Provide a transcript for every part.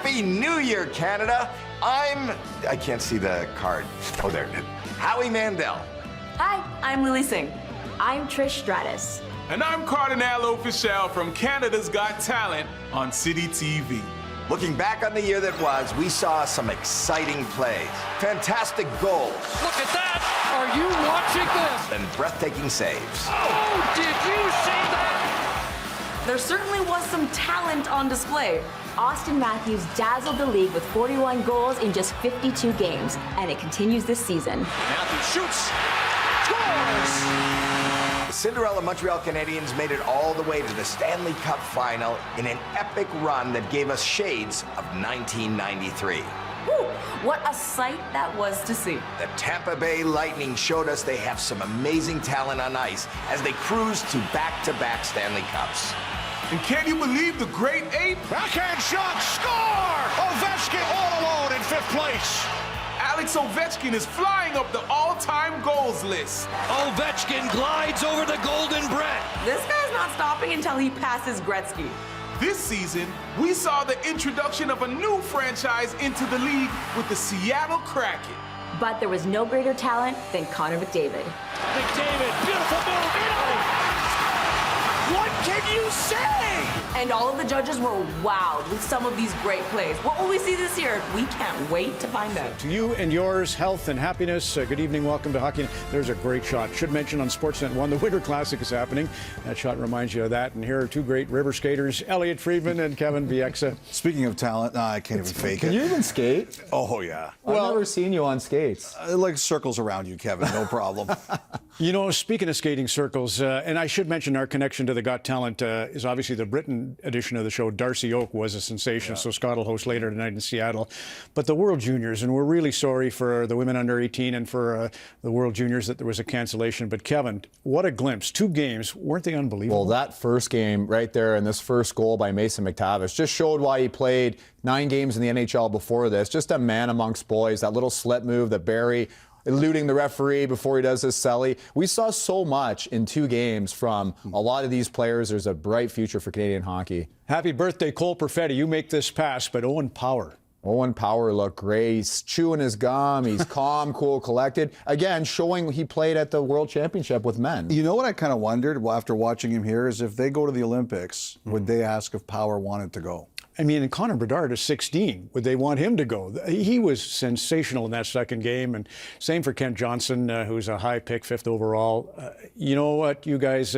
Happy New Year, Canada. I can't see the card. Oh, there. Howie Mandel. Hi, I'm Lily Singh. I'm Trish Stratus. And I'm Cardinal Official from Canada's Got Talent on City TV. Looking back on the year that was, we saw some exciting plays, fantastic goals. Look at that! Are you watching this? And breathtaking saves. Oh, did you see that? There certainly was some talent on display. Austin Matthews dazzled the league with 41 goals in just 52 games, and it continues this season. Matthews shoots, scores! The Cinderella Montreal Canadiens made it all the way to the Stanley Cup final in an epic run that gave us shades of 1993. Whew, what a sight that was to see. The Tampa Bay Lightning showed us they have some amazing talent on ice as they cruise to back-to-back Stanley Cups. And can you believe the great eight? Backhand shot, score! Ovechkin all alone in fifth place. Alex Ovechkin is flying up the all-time goals list. Ovechkin glides over the golden Brett. This guy's not stopping until he passes Gretzky. This season, we saw the introduction of a new franchise into the league with the Seattle Kraken. But there was no greater talent than Connor McDavid. McDavid, beautiful move, in. What can you say? And all of the judges were wowed with some of these great plays. What will we see this year? We can't wait to find out. To you and yours, health and happiness. Good evening. Welcome to Hockey. There's a great shot. Should mention on Sportsnet 1, the Winter Classic is happening. That shot reminds you of that. And here are two great river skaters, Elliotte Friedman and Kevin Bieksa. Speaking of talent, I can't even fake it. Can you even skate? Oh, yeah. I've never seen you on skates. Like circles around you, Kevin. No problem. You know, speaking of skating circles, and I should mention our connection to the Got Talent is obviously the Britain edition of the show. Darcy Oak was a sensation, so Scott will host later tonight in Seattle. But the World Juniors, and we're really sorry for the women under 18 and for the World Juniors that there was a cancellation. But Kevin, what a glimpse. 2 games. Weren't they unbelievable? Well, that first game right there and this first goal by Mason McTavish just showed why he played 9 games in the NHL before this. Just a man amongst boys. That little slip move that Barry eluding the referee before he does his celly. We saw so much in 2 games from a lot of these players. There's a bright future for Canadian hockey. Happy birthday, Cole Perfetti. You make this pass, but Owen Power. Owen Power looked great. He's chewing his gum. He's calm, cool, collected. Again, showing he played at the World Championship with men. You know what I kind of wondered after watching him here is if they go to the Olympics, would they ask if Power wanted to go? I mean, and Connor Bedard is 16. Would they want him to go? He was sensational in that second game. And same for Kent Johnson, who's a high pick, 5th overall. You know what, you guys,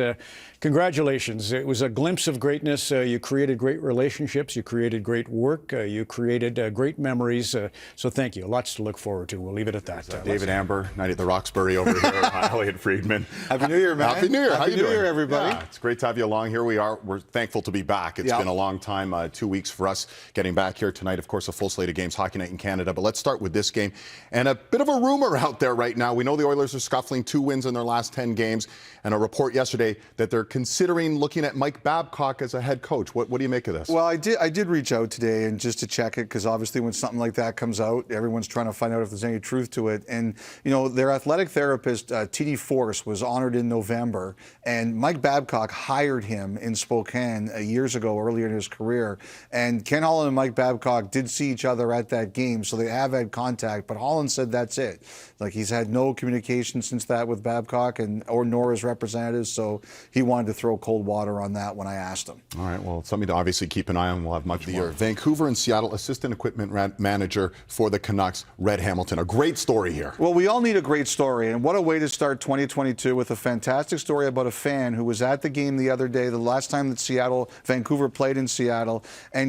congratulations. It was a glimpse of greatness. You created great relationships. You created great work. You created great memories. So thank you. Lots to look forward to. We'll leave it at that. David Amber, night at the Roxbury over here. Elliotte Friedman. Happy New Year, man. Happy New Year. How Happy you New doing? Year, everybody. Yeah, it's great to have you along. Here we are. We're thankful to be back. It's been a long time, 2 weeks for us getting back here tonight. Of course, a full slate of games, Hockey Night in Canada. But let's start with this game. And a bit of a rumor out there right now. We know the Oilers are scuffling 2 wins in their last 10 games. And a report yesterday that they're considering looking at Mike Babcock as a head coach. What do you make of this? Well, I did reach out today and just to check it, because obviously when something like that comes out, everyone's trying to find out if there's any truth to it. And, you know, their athletic therapist, TD Force, was honored in November. And Mike Babcock hired him in Spokane years ago, earlier in his career. And Ken Holland and Mike Babcock did see each other at that game, so they have had contact. But Holland said that's it. Like, he's had no communication since that with Babcock or nor his representatives. So he wanted to throw cold water on that when I asked him. All right, well, it's something to obviously keep an eye on. We'll have much more. Vancouver and Seattle assistant equipment manager for the Canucks, Red Hamilton. A great story here. Well, we all need a great story, and what a way to start 2022 with a fantastic story about a fan who was at the game the other day, the last time that Vancouver played in Seattle, and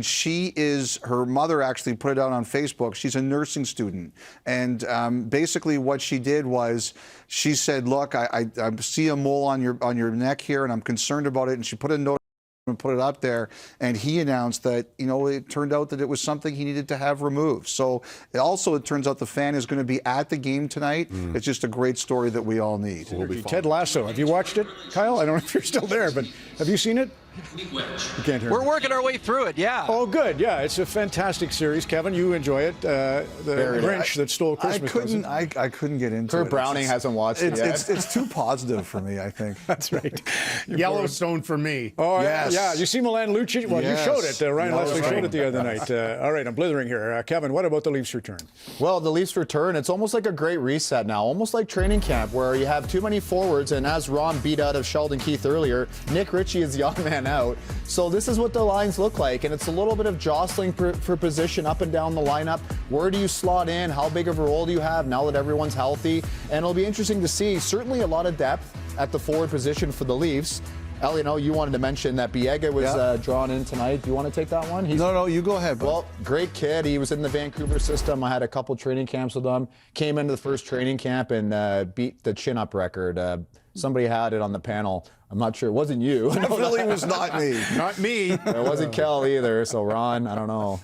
her mother actually put it out on Facebook. She's a nursing student, and basically what she did was she said, look, I see a mole on your neck here, and I'm concerned about it, and she put a note and put it up there, and he announced that, you know, it turned out that it was something he needed to have removed. So it turns out the fan is going to be at the game tonight. It's just a great story that we all need. Ted Lasso, have you watched it, Kyle? I don't know if you're still there, but have you seen it? You can't hear We're me. working our way through it, yeah. Oh, good. Yeah, it's a fantastic series. Kevin, you enjoy it. The Grinch that stole Christmas. I couldn't get into it. Kurt Browning hasn't watched it yet. It's too positive for me, I think. That's right. Yellowstone for me. Oh, yes. Yeah. You see Milan Lucic? Well, Yes. you showed it. Ryan That was Leslie right. showed it the other night. All right, I'm blithering here. Kevin, what about the Leafs return? Well, the Leafs return, it's almost like a great reset now, almost like training camp where you have too many forwards, and as Ron beat out of Sheldon Keefe earlier, Nick Ritchie is the young man out. So this is what the lines look like, and it's a little bit of jostling for position up and down the lineup. Where do you slot in? How big of a role do you have now that everyone's healthy? And it'll be interesting to see. Certainly a lot of depth at the forward position for the Leafs. Elliotte, you wanted to mention that Bieksa was drawn in tonight. Do you want to take that one? No, you go ahead, bro. Well, great kid. He was in the Vancouver system. I had a couple training camps with him. Came into the first training camp and beat the chin-up record. Somebody had it on the panel. I'm not sure. It wasn't you. Definitely was not me. Not me. It wasn't Kel either. So, Ron, I don't know.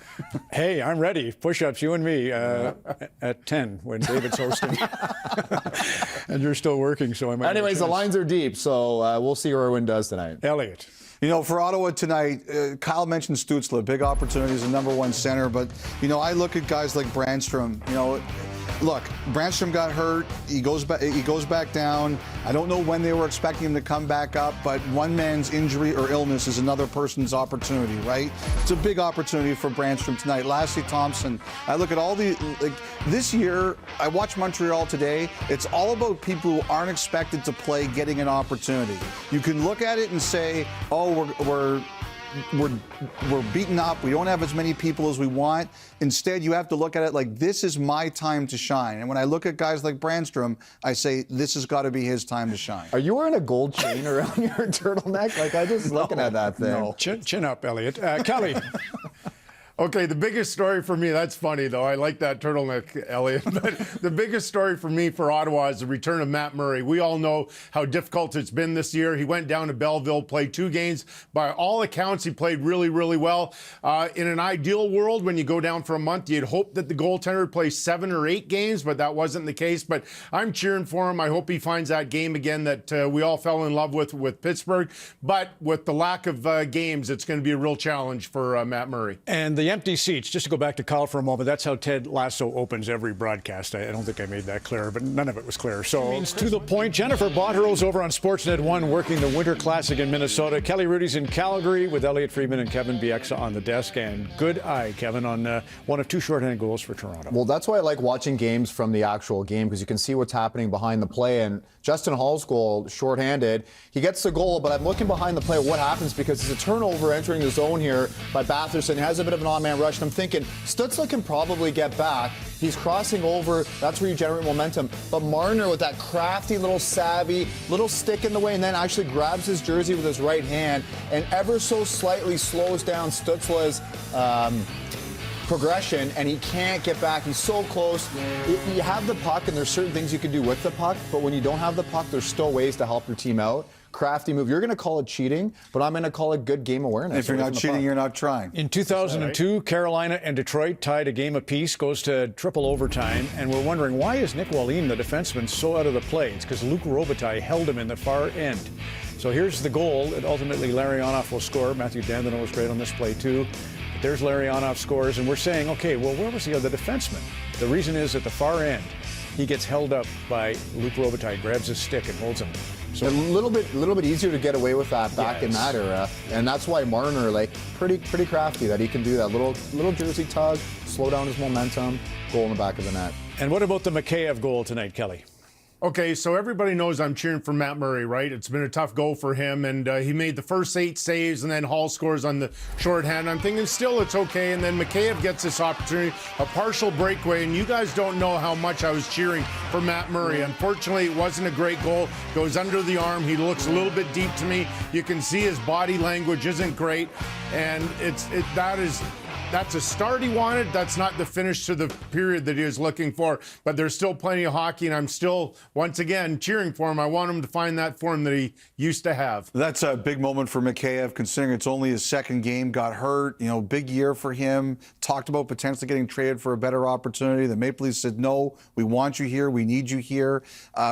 Hey, I'm ready. Push-ups, you and me, at 10 when David's hosting. And you're still working, so I might. Anyways, the lines are deep, so we'll see what Irwin does tonight. Elliotte. You know, for Ottawa tonight, Kyle mentioned Stützle, big opportunity as a #1 center, but, you know, I look at guys like Brandstrom, you know. Look, Brandstrom got hurt. He goes back down. I don't know when they were expecting him to come back up, but one man's injury or illness is another person's opportunity, right? It's a big opportunity for Brandstrom tonight. Lassie Thompson. I look at all the this year. I watched Montreal today. It's all about people who aren't expected to play getting an opportunity. You can look at it and say, "Oh, we're beaten up. We don't have as many people as we want." Instead, you have to look at it like, this is my time to shine. And when I look at guys like Brandstrom, I say, this has got to be his time to shine. Are you wearing a gold chain around your turtleneck? Like, I just looking at that thing. No. Chin up, Elliotte. Kelly. Okay, the biggest story for me, that's funny though, I like that turtleneck, Elliotte, but the biggest story for me for Ottawa is the return of Matt Murray. We all know how difficult it's been this year. He went down to Belleville, played 2 games. By all accounts, he played really, really well. In an ideal world, when you go down for a month, you'd hope that the goaltender would play 7 or 8 games, but that wasn't the case. But I'm cheering for him. I hope he finds that game again that we all fell in love with Pittsburgh. But with the lack of games, it's going to be a real challenge for Matt Murray. And the empty seats, just to go back to Kyle for a moment, that's how Ted Lasso opens every broadcast. I don't think I made that clear, but none of it was clear. So to the point, Jennifer Botterill's over on Sportsnet 1 working the Winter Classic in Minnesota. Kelly Hrudey's in Calgary with Elliotte Friedman and Kevin Bieksa on the desk. And good eye, Kevin, on one of 2 shorthanded goals for Toronto. Well, that's why I like watching games from the actual game, because you can see what's happening behind the play. And Justin Hall's goal, shorthanded, he gets the goal, but I'm looking behind the play what happens, because it's a turnover entering the zone here by Batherson. He has a bit of an on-man rush, and I'm thinking Stützle can probably get back. He's crossing over. That's where you generate momentum. But Marner, with that crafty little savvy, little stick in the way, and then actually grabs his jersey with his right hand and ever so slightly slows down Stützle's progression, and he can't get back. He's so close. You have the puck, and there's certain things you can do with the puck, but when you don't have the puck, there's still ways to help your team out. Crafty move. You're going to call it cheating, but I'm going to call it good game awareness. If you're not cheating, you're not trying. In 2002, Carolina and Detroit tied a game apiece, goes to triple overtime, and we're wondering, why is Nick Wallin, the defenseman, so out of the play? It's because Luc Robitaille held him in the far end. So here's the goal that ultimately Larionov will score. Matthew Dandino was great on this play too. But there's Larionov scores, and we're saying, okay, well, where was the other defenseman? The reason is at the far end, he gets held up by Luc Robitaille, grabs his stick and holds him. So a little bit easier to get away with that back in that era, and that's why Marner, like, pretty crafty that he can do that little jersey tug, slow down his momentum, goal in the back of the net. And what about the Mikheyev goal tonight, Kelly? Okay, so everybody knows I'm cheering for Matt Murray, right? It's been a tough goal for him, and he made the first 8 saves, and then Hall scores on the shorthand. I'm thinking still it's okay, and then Mikheyev gets this opportunity, a partial breakaway, and you guys don't know how much I was cheering for Matt Murray. Unfortunately, it wasn't a great goal. Goes under the arm. He looks a little bit deep to me. You can see his body language isn't great, and that is that's a start he wanted. That's not the finish to the period that he was looking for. But there's still plenty of hockey, and I'm still, once again, cheering for him. I want him to find that form that he used to have. That's a big moment for Mikheyev, considering it's only his second game. Got hurt, big year for him. Talked about potentially getting traded for a better opportunity. The Maple Leafs said, no, we want you here. We need you here.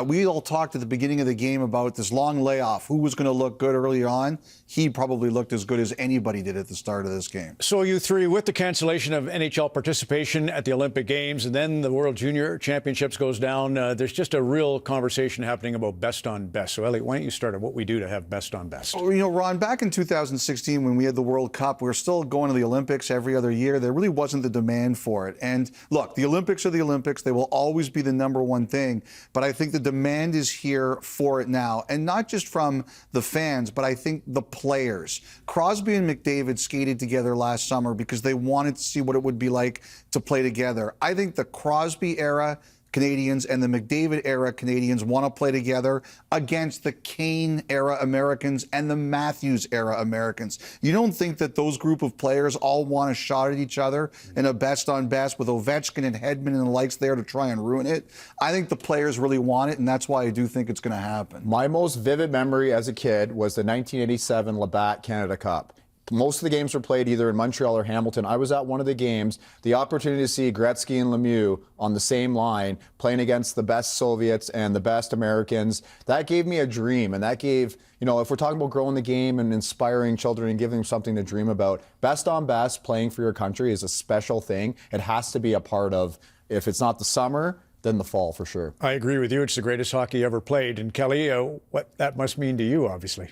We all talked at the beginning of the game about this long layoff. Who was going to look good early on? He probably looked as good as anybody did at the start of this game. So you three, with the cancellation of NHL participation at the Olympic Games and then the World Junior Championships goes down, there's just a real conversation happening about best on best. So, Elliotte, why don't you start on what we do to have best on best? Well, Ron, back in 2016 when we had the World Cup, we were still going to the Olympics every other year. There really wasn't the demand for it. And look, the Olympics are the Olympics. They will always be the number one thing. But I think the demand is here for it now. And not just from the fans, but I think the players. Crosby and McDavid skated together last summer because they wanted to see what it would be like to play together. I think the Crosby era Canadians and the McDavid era Canadians want to play together against the Kane era Americans and the Matthews era Americans. You don't think that those group of players all want a shot at each other in a best on best with Ovechkin and Hedman and the likes there to try and ruin it? I think the players really want it, and that's why I do think it's going to happen. My most vivid memory as a kid was the 1987 Labatt Canada Cup. Most of the games were played either in Montreal or Hamilton. I was at one of the games. The opportunity to see Gretzky and Lemieux on the same line playing against the best Soviets and the best Americans, that gave me a dream. And that gave, if we're talking about growing the game and inspiring children and giving them something to dream about, best on best playing for your country is a special thing. It has to be a part of, if it's not the summer, then the fall for sure. I agree with you. It's the greatest hockey ever played. And Kelly, what that must mean to you, obviously.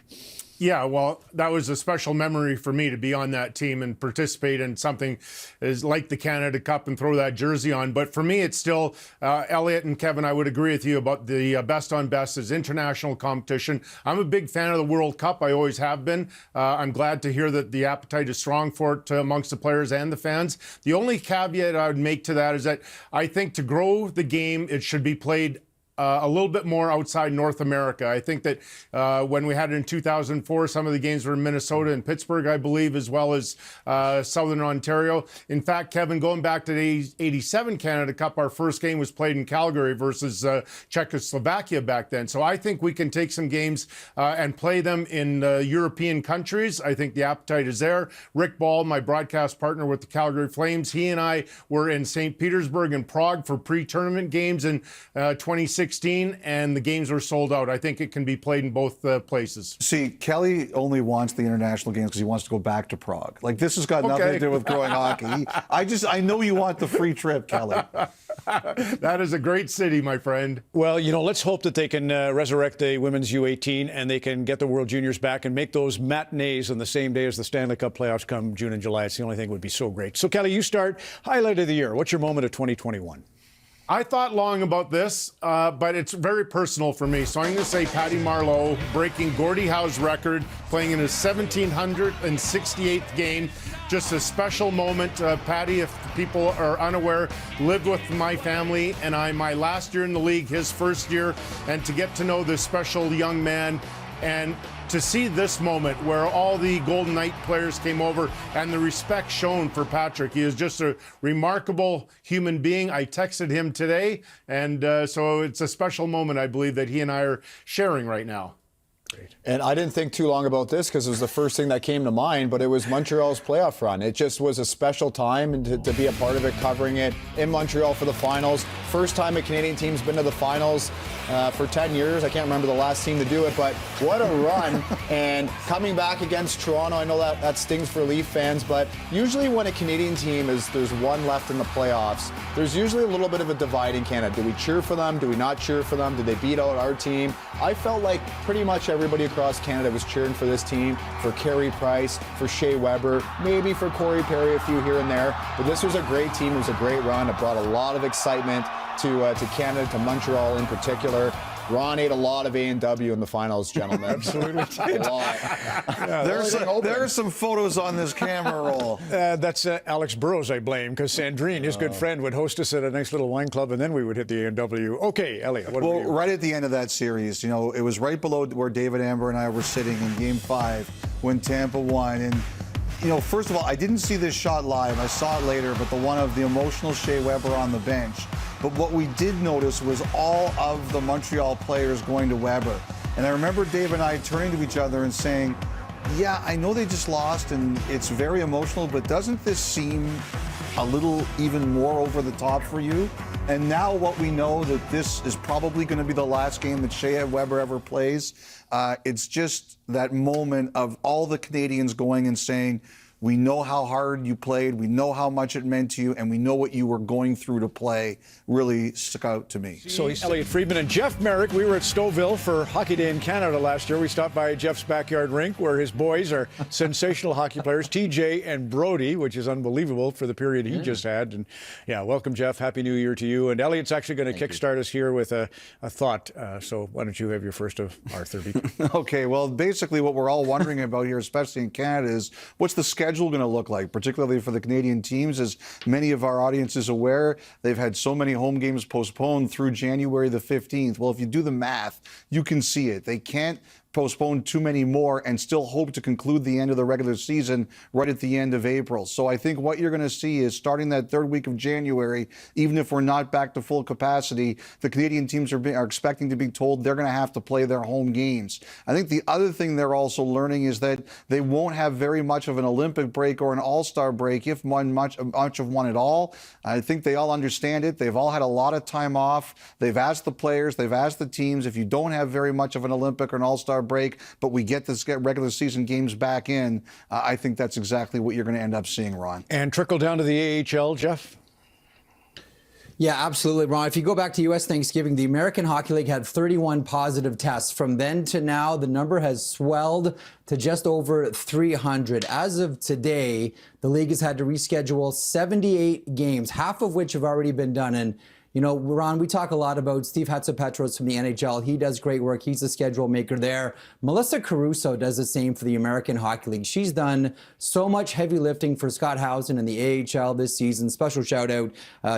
Yeah, well, that was a special memory for me to be on that team and participate in something as like the Canada Cup and throw that jersey on. But for me, it's still, Elliotte and Kevin, I would agree with you about the best on best is international competition. I'm a big fan of the World Cup. I always have been. I'm glad to hear that the appetite is strong for it amongst the players and the fans. The only caveat I would make to that is that I think to grow the game, it should be played a little bit more outside North America. I think that when we had it in 2004, some of the games were in Minnesota and Pittsburgh, I believe, as well as Southern Ontario. In fact, Kevin, going back to the 87 Canada Cup, our first game was played in Calgary versus Czechoslovakia back then. So I think we can take some games and play them in European countries. I think the appetite is there. Rick Ball, my broadcast partner with the Calgary Flames, he and I were in St. Petersburg and Prague for pre-tournament games in 2016. And the games were sold out. I think it can be played in both places. See, Kelly only wants the international games because he wants to go back to Prague. Like, this has got nothing to do with growing hockey. I know you want the free trip, Kelly. That is a great city, my friend. Well, let's hope that they can resurrect the women's U18 and they can get the World Juniors back and make those matinees on the same day as the Stanley Cup playoffs come June and July. It's the only thing that would be so great. So, Kelly, you start. Highlight of the year. What's your moment of 2021? I thought long about this, but it's very personal for me. So I'm going to say Patty Marleau breaking Gordie Howe's record, playing in his 1768th game. Just a special moment. Patty, if people are unaware, lived with my family and I my last year in the league, his first year, and to get to know this special young man and to see this moment where all the Golden Knight players came over and the respect shown for Patrick. He is just a remarkable human being. I texted him today, and so it's a special moment, I believe, that he and I are sharing right now. Great. And I didn't think too long about this because it was the first thing that came to mind, but it was Montreal's playoff run. It just was a special time and to be a part of it, covering it in Montreal for the finals. First time a Canadian team's been to the finals for 10 years. I can't remember the last team to do it, but what a run. And coming back against Toronto, I know that stings for Leaf fans, but usually when a Canadian team there's one left in the playoffs, there's usually a little bit of a divide in Canada. Do we cheer for them? Do we not cheer for them? Did they beat out our team? I felt like pretty much everybody across Canada was cheering for this team, for Carey Price, for Shea Weber, maybe for Corey Perry, a few here and there. But this was a great team. It was a great run. It brought a lot of excitement to Canada, to Montreal in particular. Ron ate a lot of A&W in the finals, gentlemen. Absolutely did. A lot. Yeah, there are some photos on this camera roll. That's Alex Burrows, I blame, because Sandrine, his good friend, would host us at a nice little wine club, and then we would hit the A&W. Okay, Elliotte, what about you? Right at the end of that series, it was right below where David Amber and I were sitting in Game 5 when Tampa won, and first of all, I didn't see this shot live. I saw it later, but the one of the emotional Shea Weber on the bench. But what we did notice was all of the Montreal players going to Weber. And I remember Dave and I turning to each other and saying, yeah, I know they just lost and it's very emotional, but doesn't this seem a little even more over the top for you? And now what we know that this is probably going to be the last game that Shea Weber ever plays, it's just that moment of all the Canadians going and saying, we know how hard you played, we know how much it meant to you, and we know what you were going through to play really stuck out to me. So he's Elliotte Friedman and Jeff Merrick. We were at Stouffville for Hockey Day in Canada last year. We stopped by Jeff's backyard rink where his boys are sensational hockey players, TJ and Brody, which is unbelievable for the period he just had. And yeah, welcome, Jeff. Happy New Year to you. And Elliott's actually going to kickstart us here with a thought. So why don't you have your first of our 30? Okay, well, basically what we're all wondering about here, especially in Canada, is what's the schedule going to look like, particularly for the Canadian teams? As many of our audience is aware, they've had so many home games postponed through January the 15th. Well, if you do the math, you can see it. They can't postpone too many more and still hope to conclude the end of the regular season right at the end of April. So I think what you're going to see is starting that third week of January, even if we're not back to full capacity, the Canadian teams are expecting to be told they're going to have to play their home games. I think the other thing they're also learning is that they won't have very much of an Olympic break or an All-Star break, if much of one at all. I think they all understand it. They've all had a lot of time off. They've asked the players, they've asked the teams, if you don't have very much of an Olympic or an All-Star break, but we get this regular season games back in, I think that's exactly what you're going to end up seeing, Ron. And trickle down to the AHL, Jeff? Yeah, absolutely, Ron. If you go back to U.S. Thanksgiving, the American Hockey League had 31 positive tests. From then to now, the number has swelled to just over 300. As of today, the league has had to reschedule 78 games, half of which have already been done. And Ron, we talk a lot about Steve Hatzapetros from the NHL. He does great work. He's the schedule maker there. Melissa Caruso does the same for the American Hockey League. She's done so much heavy lifting for Scott Housen in the AHL this season. Special shout out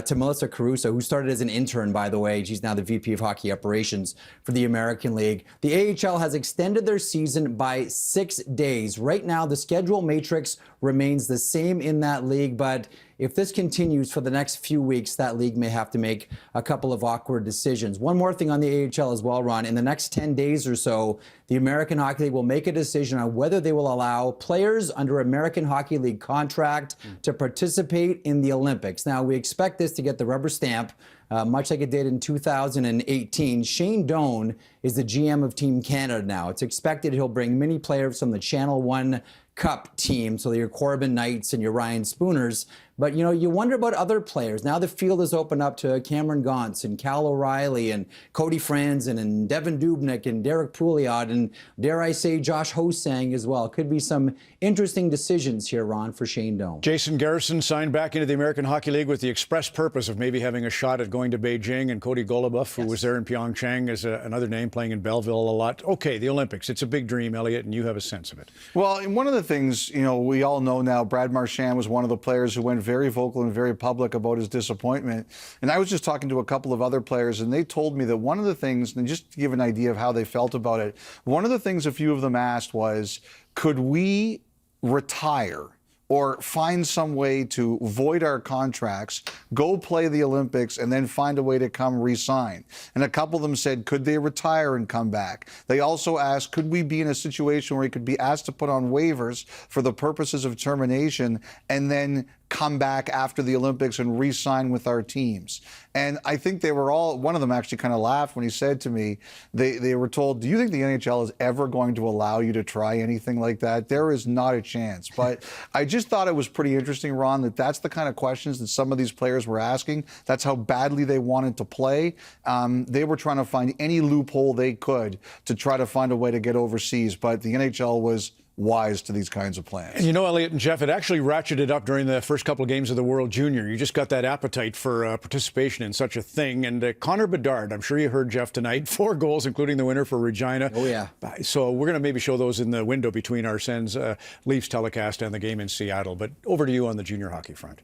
to Melissa Caruso, who started as an intern, by the way. She's now the VP of Hockey Operations for the American League. The AHL has extended their season by 6 days. Right now, the schedule matrix remains the same in that league, but if this continues for the next few weeks, that league may have to make a couple of awkward decisions. One more thing on the AHL as well, Ron. In the next 10 days or so, the American Hockey League will make a decision on whether they will allow players under American Hockey League contract to participate in the Olympics. Now, we expect this to get the rubber stamp, much like it did in 2018. Shane Doan is the GM of Team Canada now. It's expected he'll bring many players from the Channel 1 Cup team, so your Corbin Knights and your Ryan Spooners. But, you wonder about other players. Now the field is opened up to Cameron Gauntz and Cal O'Reilly and Cody Franzen and Devin Dubnyk and Derek Pouliot and, dare I say, Josh Hosang as well. Could be some interesting decisions here, Ron, for Shane Doan. Jason Garrison signed back into the American Hockey League with the express purpose of maybe having a shot at going to Beijing, and Cody Goluboff, who was there in Pyeongchang, is another name, playing in Belleville a lot. Okay, the Olympics. It's a big dream, Elliotte, and you have a sense of it. Well, and one of the things, we all know now, Brad Marchand was one of the players who went very vocal and very public about his disappointment. And I was just talking to a couple of other players, and they told me that one of the things, and just to give an idea of how they felt about it, one of the things a few of them asked was, could we retire or find some way to void our contracts, go play the Olympics, and then find a way to come re-sign? And a couple of them said, could they retire and come back? They also asked, could we be in a situation where he could be asked to put on waivers for the purposes of termination and then come back after the Olympics and re-sign with our teams? And I think they were all, one of them actually kind of laughed when he said to me, they were told, do you think the NHL is ever going to allow you to try anything like that? There is not a chance. But I just thought it was pretty interesting, Ron, that that's the kind of questions that some of these players were asking. That's how badly they wanted to play. They were trying to find any loophole they could to try to find a way to get overseas. But the NHL was wise to these kinds of plans. And Elliotte and Jeff, it actually ratcheted up during the first couple of games of the World Junior. You just got that appetite for participation in such a thing. And Connor Bedard, I'm sure you heard Jeff tonight, 4 goals, including the winner for Regina. Oh, yeah. So we're going to maybe show those in the window between our Sens Leafs telecast and the game in Seattle. But over to you on the junior hockey front.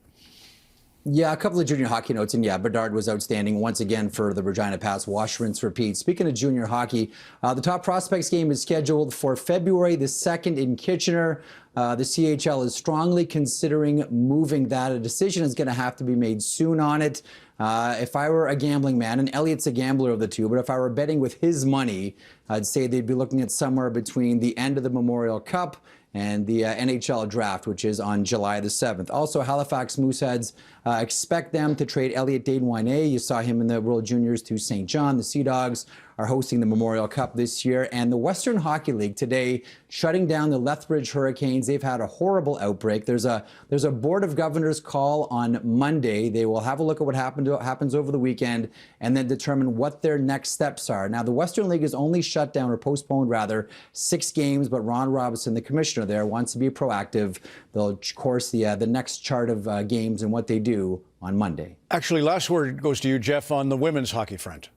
Yeah, a couple of junior hockey notes, and yeah, Bedard was outstanding once again for the Regina Pats. Wash, rinse, repeat. Speaking of junior hockey, the top prospects game is scheduled for February the 2nd in Kitchener. The CHL is strongly considering moving that. A decision is going to have to be made soon on it. If I were a gambling man, and Elliott's a gambler of the two, but if I were betting with his money, I'd say they'd be looking at somewhere between the end of the Memorial Cup and the NHL draft, which is on July the 7th. Also, Halifax Mooseheads expect them to trade Elliotte Friedman. You saw him in the World Juniors to St. John. The Sea Dogs are hosting the Memorial Cup this year. And the Western Hockey League today shutting down the Lethbridge Hurricanes. They've had a horrible outbreak. There's a Board of Governors call on Monday. They will have a look at what happens over the weekend and then determine what their next steps are. Now, the Western League has only shut down, or postponed rather, 6 games, but Ron Robinson, the commissioner there, wants to be proactive. They'll course the next chart of games and what they do on Monday. Actually, last word goes to you, Jeff, on the women's hockey front.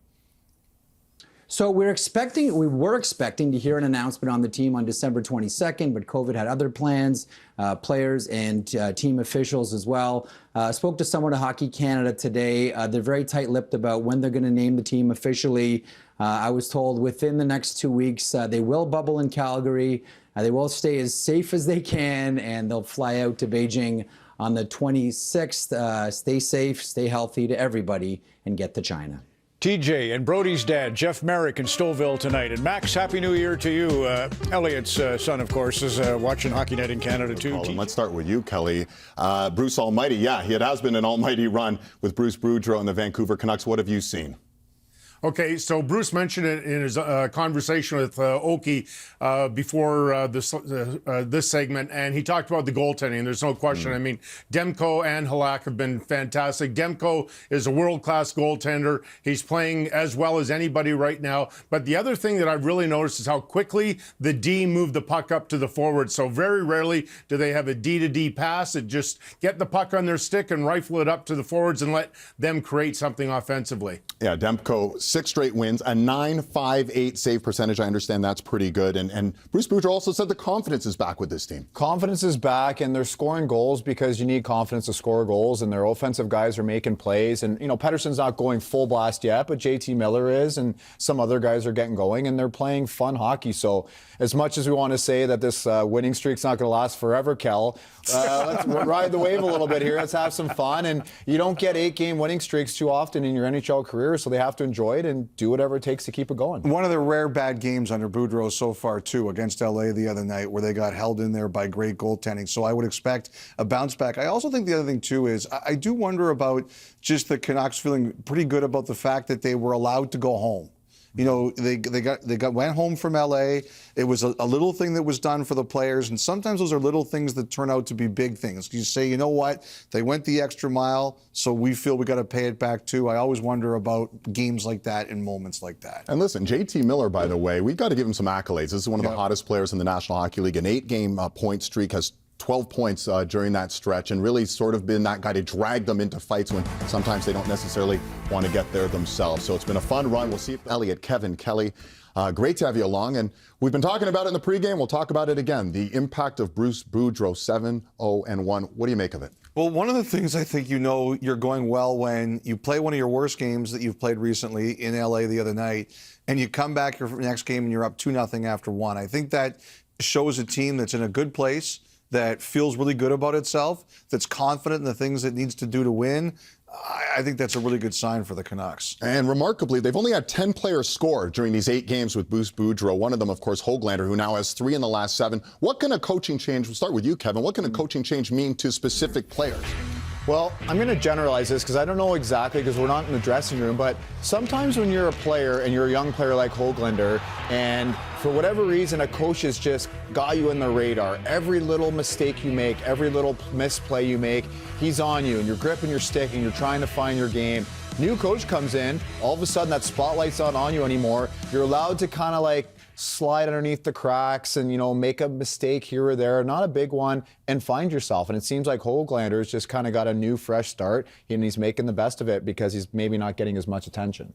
So we were expecting to hear an announcement on the team on December 22nd, but COVID had other plans. Players and team officials as well. Spoke to someone at Hockey Canada today. They're very tight-lipped about when they're going to name the team officially. I was told within the next 2 weeks they will bubble in Calgary. They will stay as safe as they can, and they'll fly out to Beijing on the 26th. Stay safe, stay healthy to everybody, and get to China. TJ and Brody's dad, Jeff Merrick in Stouffville tonight. And Max, Happy New Year to you. Elliott's son, of course, is watching HockeyNet in Canada, too. Well, let's start with you, Kelly. Bruce Almighty, yeah, it has been an almighty run with Bruce Boudreau and the Vancouver Canucks. What have you seen? Okay, so Bruce mentioned it in his conversation with Oki before this segment, and he talked about the goaltending. There's no question. I mean, Demko and Halak have been fantastic. Demko is a world-class goaltender. He's playing as well as anybody right now. But the other thing that I've really noticed is how quickly the D moved the puck up to the forward. So very rarely do they have a D-to-D pass. It just get the puck on their stick and rifle it up to the forwards and let them create something offensively. Yeah, Demko, 6 straight wins, a .958 save percentage. I understand that's pretty good. And Bruce Boudreau also said the confidence is back with this team. Confidence is back, and they're scoring goals because you need confidence to score goals, and their offensive guys are making plays. And, you know, Pettersson's not going full blast yet, but JT Miller is, and some other guys are getting going, and they're playing fun hockey. So as much as we want to say that this winning streak's not going to last forever, Kel, let's ride the wave a little bit here. Let's have some fun. And you don't get 8-game winning streaks too often in your NHL career, so they have to enjoy it and do whatever it takes to keep it going. One of the rare bad games under Boudreau so far, too, against LA the other night, where they got held in there by great goaltending. So I would expect a bounce back. I also think the other thing, too, is I do wonder about just the Canucks feeling pretty good about the fact that they were allowed to go home. You know, they went home from LA. It was a little thing that was done for the players, and sometimes those are little things that turn out to be big things. You say, you know what, they went the extra mile, so we feel we got to pay it back too. I always wonder about games like that and moments like that. And listen, JT Miller, by the way, we've got to give him some accolades. This is one of the hottest players in the National Hockey League. An 8-game point streak, has 12 points during that stretch, and really sort of been that guy to drag them into fights when sometimes they don't necessarily want to get there themselves. So it's been a fun run. We'll see if Elliotte, Kevin, Kelly, great to have you along. And we've been talking about it in the pregame. We'll talk about it again. The impact of Bruce Boudreau, 7-0-1. What do you make of it? Well, one of the things I think you know you're going well when you play one of your worst games that you've played recently in LA the other night, and you come back your next game and you're up 2-0 after 1. I think that shows a team that's in a good place, that feels really good about itself, that's confident in the things it needs to do to win. I think that's a really good sign for the Canucks. And remarkably, they've only had 10 players score during these 8 games with Bruce Boudreau. One of them, of course, Höglander, who now has 3 in the last 7. What can a coaching change, we'll start with you, Kevin, what can a coaching change mean to specific players? Well, I'm going to generalize this because I don't know exactly, because we're not in the dressing room, but sometimes when you're a player and you're a young player like Höglander, and for whatever reason a coach has just got you in the radar, every little mistake you make, every little misplay you make, he's on you and you're gripping your stick and you're trying to find your game. New coach comes in, all of a sudden that spotlight's not on you anymore. You're allowed to kind of like slide underneath the cracks and, you know, make a mistake here or there, not a big one, and find yourself. And it seems like Höglander's just kind of got a new, fresh start, and he's making the best of it because he's maybe not getting as much attention.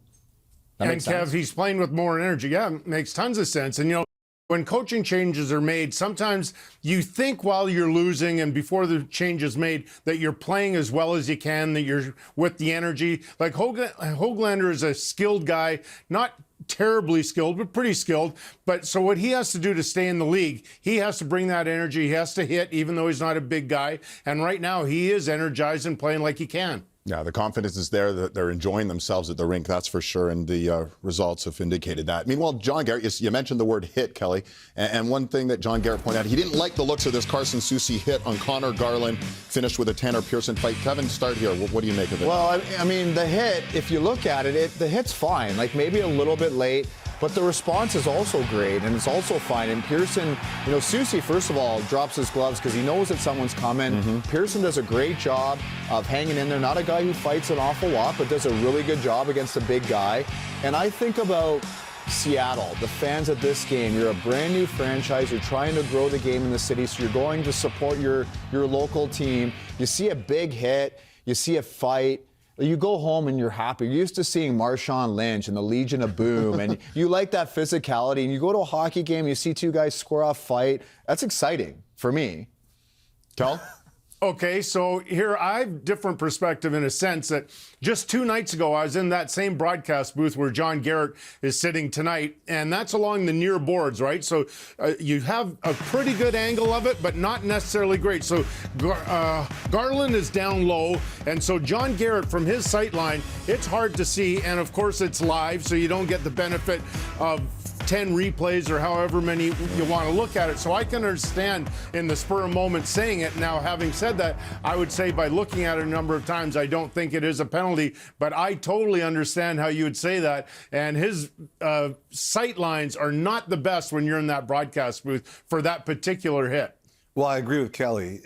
And Kev, he's playing with more energy. Yeah, makes tons of sense. And, you know, When coaching changes are made, sometimes you think while you're losing and before the change is made that you're playing as well as you can, that you're with the energy. Like Höglander is a skilled guy, not terribly skilled, but pretty skilled. But so what he has to do to stay in the league, he has to bring that energy. He has to hit, even though he's not a big guy. And right now he is energized and playing like he can. Yeah, the confidence is there, that they're enjoying themselves at the rink, that's for sure, and the results have indicated that. Meanwhile, John Garrett, you mentioned the word hit, Kelly, and one thing that John Garrett pointed out, he didn't like the looks of this Carson Soucy hit on Connor Garland, finished with a Tanner Pearson fight. Kevin, start here. What do you make of it? Well, I mean, the hit, if you look at it, the hit's fine, like maybe a little bit late. But the response is also great, and it's also fine. And Pearson, you know, Soucy, first of all, drops his gloves because he knows that someone's coming. Pearson does a great job of hanging in there. Not a guy who fights an awful lot, but does a really good job against a big guy. And I think about Seattle, the fans at this game. You're a brand new franchise. You're trying to grow the game in the city, so you're going to support your local team. You see a big hit. You see a fight. You go home and you're happy. You're used to seeing Marshawn Lynch and the Legion of Boom, and you like that physicality. And you go to a hockey game, you see two guys square off fight. That's exciting for me. Kel? Okay, so here I have different perspective in a sense that just 2 nights ago I was in that same broadcast booth where John Garrett is sitting tonight, and that's along the near boards, right? So you have a pretty good angle of it, but not necessarily great. So Garland is down low, and so John Garrett from his sight line, it's hard to see, and of course it's live, so you don't get the benefit of 10 replays or however many you want to look at it. So I can understand in the spur of moment saying it. Now, having said that, I would say by looking at it a number of times, I don't think it is a penalty, but I totally understand how you would say that. And his sight lines are not the best when you're in that broadcast booth for that particular hit. Well, I agree with Kelly.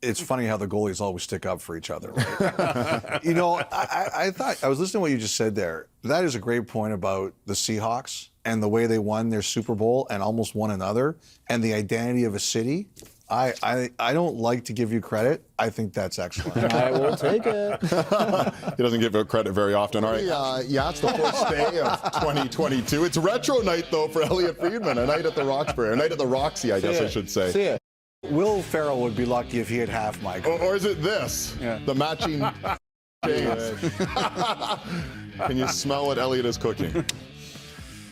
It's funny how the goalies always stick up for each other. Right? You know, I thought, I was listening to what you just said there. That is a great point about the Seahawks and the way they won their Super Bowl and almost won another, and the identity of a city. I don't like to give you credit. I think that's excellent. I will take it. He doesn't give credit very often. All right, yeah, it's the first day of 2022. It's retro night, though, for Elliotte Friedman. A night at the Roxbury, a night at the Roxy, I guess I should say. See it. Will Ferrell would be lucky if he had half my credit. Or is it this? Yeah. The matching shades. Can you smell what Elliotte is cooking?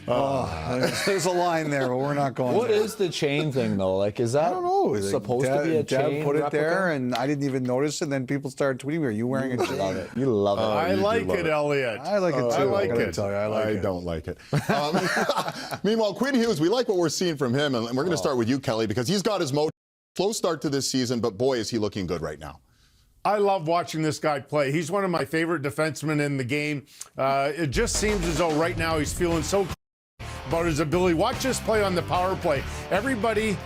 There's a line there, but we're not going What there. is the chain thing, though? Like, is that I don't know. supposed to be a chain Dad put it replica? there, and I didn't even notice it. And then people started tweeting me, "Are you wearing a chain?" Love it. You love it. I like it, Elliotte. I like it too. I like gotta it. tell you, I don't like it. Meanwhile, Quinn Hughes, we like what we're seeing from him, and we're going to start with you, Kelly, because he's got his slow start to this season, but boy, is he looking good right now. I love watching this guy play. He's one of my favorite defensemen in the game. It just seems as though right now he's feeling so about his ability. Watch this play on the power play. Everybody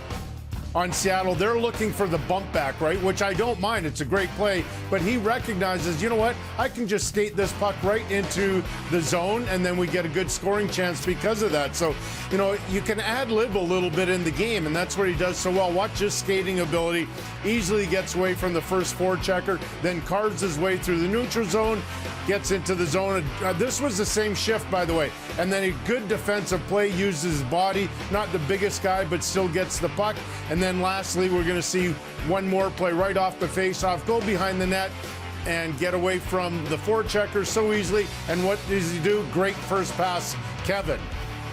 on Seattle, they're looking for the bump back, right? Which I don't mind. It's a great play. But he recognizes, you know what? I can just skate this puck right into the zone, and then we get a good scoring chance because of that. So, you know, you can ad-lib a little bit in the game, and that's what he does so well. Watch his skating ability. Easily gets away from the first forechecker, then carves his way through the neutral zone, gets into the zone. This was the same shift, by the way. And then a good defensive play, uses his body. Not the biggest guy, but still gets the puck. And then lastly, we're going to see one more play right off the faceoff, go behind the net, and get away from the forechecker so easily. And what does he do? Great first pass, Kevin.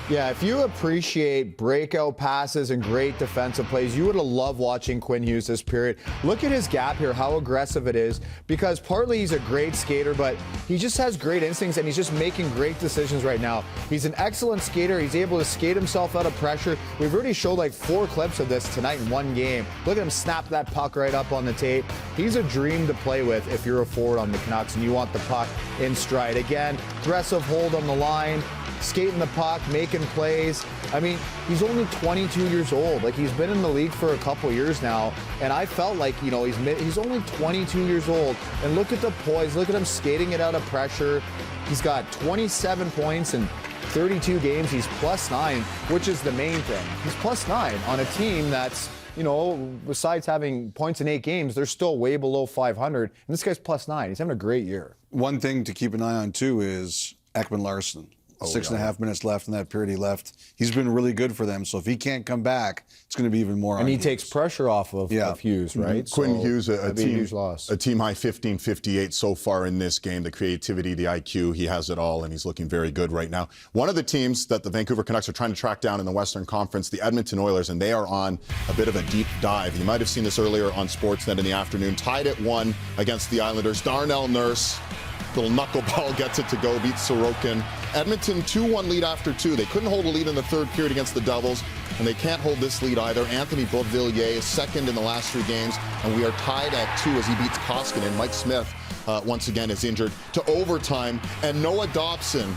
Yeah, if you appreciate breakout passes and great defensive plays, you would have loved watching Quinn Hughes this period. Look at his gap here, how aggressive it is, because partly he's a great skater, but he just has great instincts and he's just making great decisions right now. He's an excellent skater. He's able to skate himself out of pressure. We've already showed like 4 clips of this tonight in one game. Look at him snap that puck right up on the tape. He's a dream to play with if you're a forward on the Canucks and you want the puck in stride. Again, aggressive hold on the line, skating the puck, making plays. I mean, he's only 22 years old. Like, he's been in the league for a couple years now, and I felt like, you know, he's only 22 years old. And look at the poise. Look at him skating it out of pressure. He's got 27 points in 32 games. He's +9, which is the main thing. He's +9 on a team that's, you know, besides having points in 8 games, they're still way below 500. And this guy's +9. He's having a great year. One thing to keep an eye on, too, is Ekman Larsson. 6.5 minutes left in that period he left. He's been really good for them. So if he can't come back, it's going to be even more. And on he Hughes. takes pressure off of Hughes, right? Quinn Hughes, a huge loss. team high 15-58 so far in this game. The creativity, the IQ, he has it all, and he's looking very good right now. One of the teams that the Vancouver Canucks are trying to track down in the Western Conference, the Edmonton Oilers, and they are on a bit of a deep dive. You might have seen this earlier on Sportsnet in the afternoon. Tied at 1 against the Islanders. Darnell Nurse, little knuckleball, gets it to go, beats Sorokin. Edmonton 2-1 lead after 2. They couldn't hold a lead in the third period against the Devils, and they can't hold this lead either. Anthony Beauvillier is second in the last 3 games, and we are tied at 2 as he beats Koskinen. Mike Smith, once again, is injured to overtime, and Noah Dobson.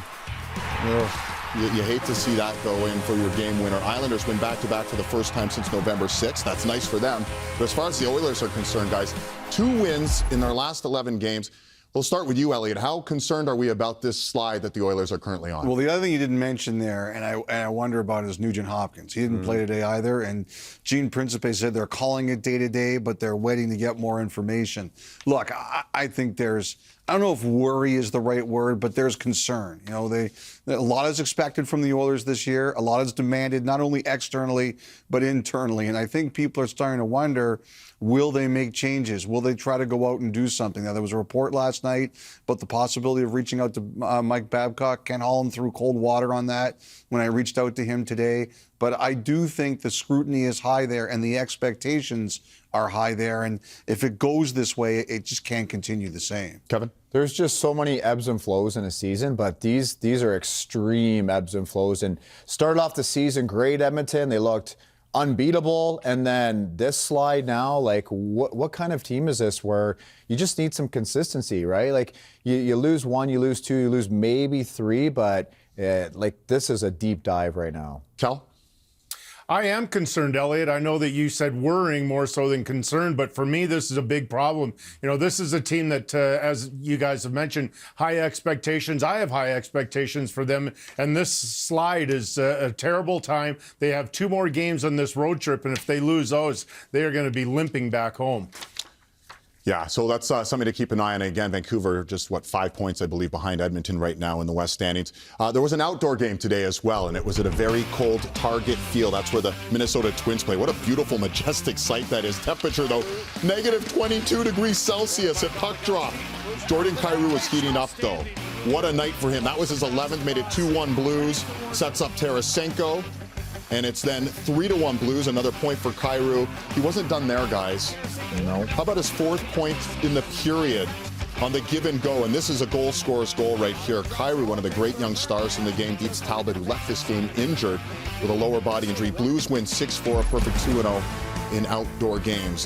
You hate to see that go in for your game winner. Islanders win back-to-back for the first time since November 6th. That's nice for them. But as far as the Oilers are concerned, guys, 2 wins in their last 11 games. We'll start with you, Elliotte. How concerned are we about this slide that the Oilers are currently on? Well, the other thing you didn't mention there, and I wonder about, is Nugent Hopkins. He didn't play today either, and Gene Principe said they're calling it day-to-day, but they're waiting to get more information. Look, I think I don't know if worry is the right word, but there's concern. You know, a lot is expected from the Oilers this year. A lot is demanded, not only externally, but internally. And I think people are starting to wonder, will they make changes? Will they try to go out and do something? Now, there was a report last night about the possibility of reaching out to Mike Babcock. Ken Holland threw cold water on that when I reached out to him today. But I do think the scrutiny is high there and the expectations are high there. And if it goes this way, it just can't continue the same. Kevin? There's just so many ebbs and flows in a season, but these are extreme ebbs and flows. And started off the season great, Edmonton. They looked unbeatable, and then this slide now, like what kind of team is this where you just need some consistency, right? Like you lose 1, you lose 2, you lose maybe 3, but like this is a deep dive right now. Cal? I am concerned, Elliotte. I know that you said worrying more so than concerned, but for me, this is a big problem. You know, this is a team that, as you guys have mentioned, high expectations. I have high expectations for them, and this slide is a terrible time. They have 2 more games on this road trip, and if they lose those, they are going to be limping back home. Yeah, so that's something to keep an eye on. Again, Vancouver just, 5 points, I believe, behind Edmonton right now in the West standings. There was an outdoor game today as well, and it was at a very cold Target Field. That's where the Minnesota Twins play. What a beautiful, majestic sight that is. Temperature, though, negative 22 degrees Celsius at puck drop. Jordan Kyrou was heating up, though. What a night for him. That was his 11th, made it 2-1 Blues, sets up Tarasenko. And it's then 3-1 Blues, another point for Kyrou. He wasn't done there, guys. No. How about his 4th point in the period on the give and go? And this is a goal scorer's goal right here. Kyrou, one of the great young stars in the game, beats Talbot, who left this game injured with a lower body injury. Blues win 6-4, a perfect 2-0 in outdoor games.